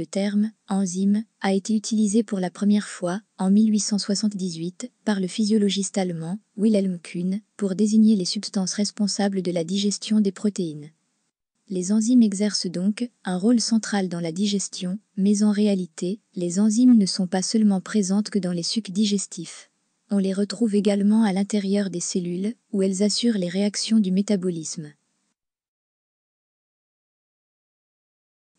Le terme « enzyme » a été utilisé pour la première fois, en 1878, par le physiologiste allemand Wilhelm Kuhn pour désigner les substances responsables de la digestion des protéines. Les enzymes exercent donc un rôle central dans la digestion, mais en réalité, les enzymes ne sont pas seulement présentes que dans les sucs digestifs. On les retrouve également à l'intérieur des cellules, où elles assurent les réactions du métabolisme.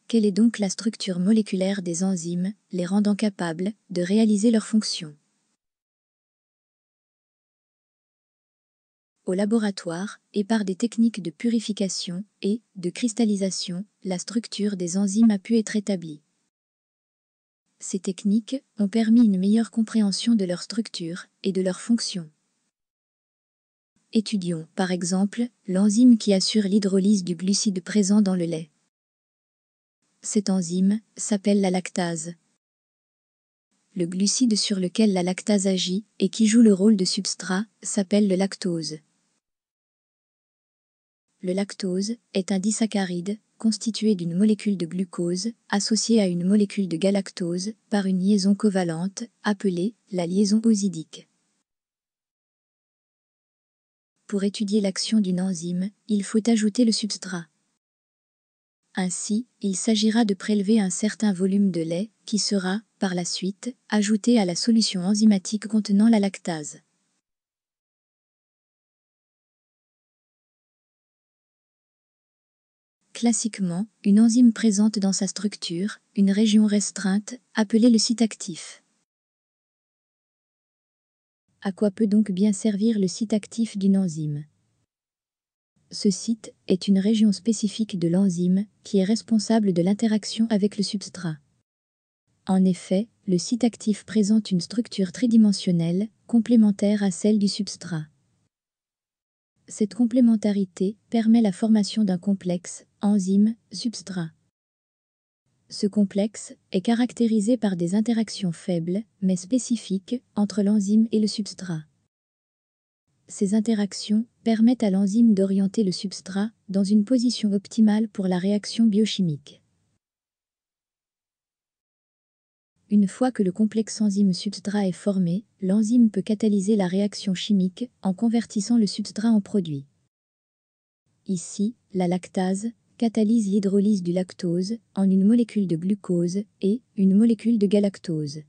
Quelle est donc la structure moléculaire des enzymes, les rendant capables de réaliser leurs fonctions? Au laboratoire, et par des techniques de purification et de cristallisation, la structure des enzymes a pu être établie. Ces techniques ont permis une meilleure compréhension de leur structure et de leurs fonctions. Étudions, par exemple, l'enzyme qui assure l'hydrolyse du glucide présent dans le lait. Cette enzyme s'appelle la lactase. Le glucide sur lequel la lactase agit et qui joue le rôle de substrat s'appelle le lactose. Le lactose est un disaccharide constitué d'une molécule de glucose associée à une molécule de galactose par une liaison covalente appelée la liaison oxidique. Pour étudier l'action d'une enzyme, il faut ajouter le substrat. Ainsi, il s'agira de prélever un certain volume de lait qui sera, par la suite, ajouté à la solution enzymatique contenant la lactase. Classiquement, une enzyme présente dans sa structure une région restreinte, appelée le site actif. À quoi peut donc bien servir le site actif d'une enzyme? Ce site est une région spécifique de l'enzyme qui est responsable de l'interaction avec le substrat. En effet, le site actif présente une structure tridimensionnelle, complémentaire à celle du substrat. Cette complémentarité permet la formation d'un complexe enzyme-substrat. Ce complexe est caractérisé par des interactions faibles, mais spécifiques, entre l'enzyme et le substrat. Ces interactions permettent à l'enzyme d'orienter le substrat dans une position optimale pour la réaction biochimique. Une fois que le complexe enzyme-substrat est formé, l'enzyme peut catalyser la réaction chimique en convertissant le substrat en produit. Ici, la lactase catalyse l'hydrolyse du lactose en une molécule de glucose et une molécule de galactose.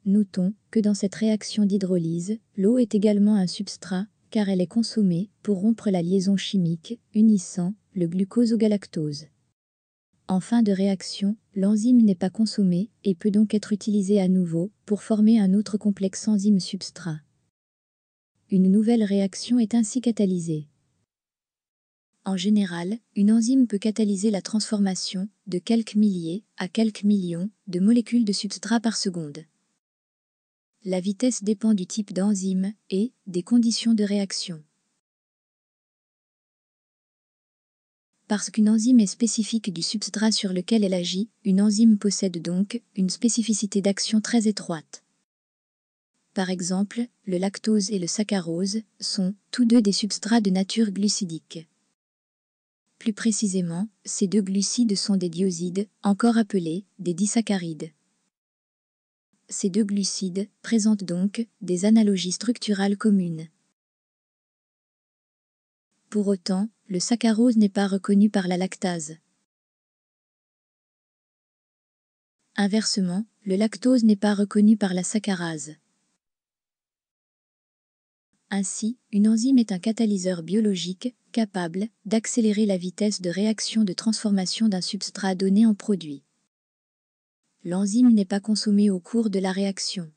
Notons que dans cette réaction d'hydrolyse, l'eau est également un substrat, car elle est consommée pour rompre la liaison chimique unissant le glucose au galactose. En fin de réaction, l'enzyme n'est pas consommée et peut donc être utilisée à nouveau pour former un autre complexe enzyme-substrat. Une nouvelle réaction est ainsi catalysée. En général, une enzyme peut catalyser la transformation de quelques milliers à quelques millions de molécules de substrat par seconde. La vitesse dépend du type d'enzyme et des conditions de réaction. Parce qu'une enzyme est spécifique du substrat sur lequel elle agit, une enzyme possède donc une spécificité d'action très étroite. Par exemple, le lactose et le saccharose sont tous deux des substrats de nature glucidique. Plus précisément, ces deux glucides sont des diosides, encore appelés des disaccharides. Ces deux glucides présentent donc des analogies structurales communes. Pour autant, le saccharose n'est pas reconnu par la lactase. Inversement, le lactose n'est pas reconnu par la saccharase. Ainsi, une enzyme est un catalyseur biologique capable d'accélérer la vitesse de réaction de transformation d'un substrat donné en produit. L'enzyme n'est pas consommée au cours de la réaction.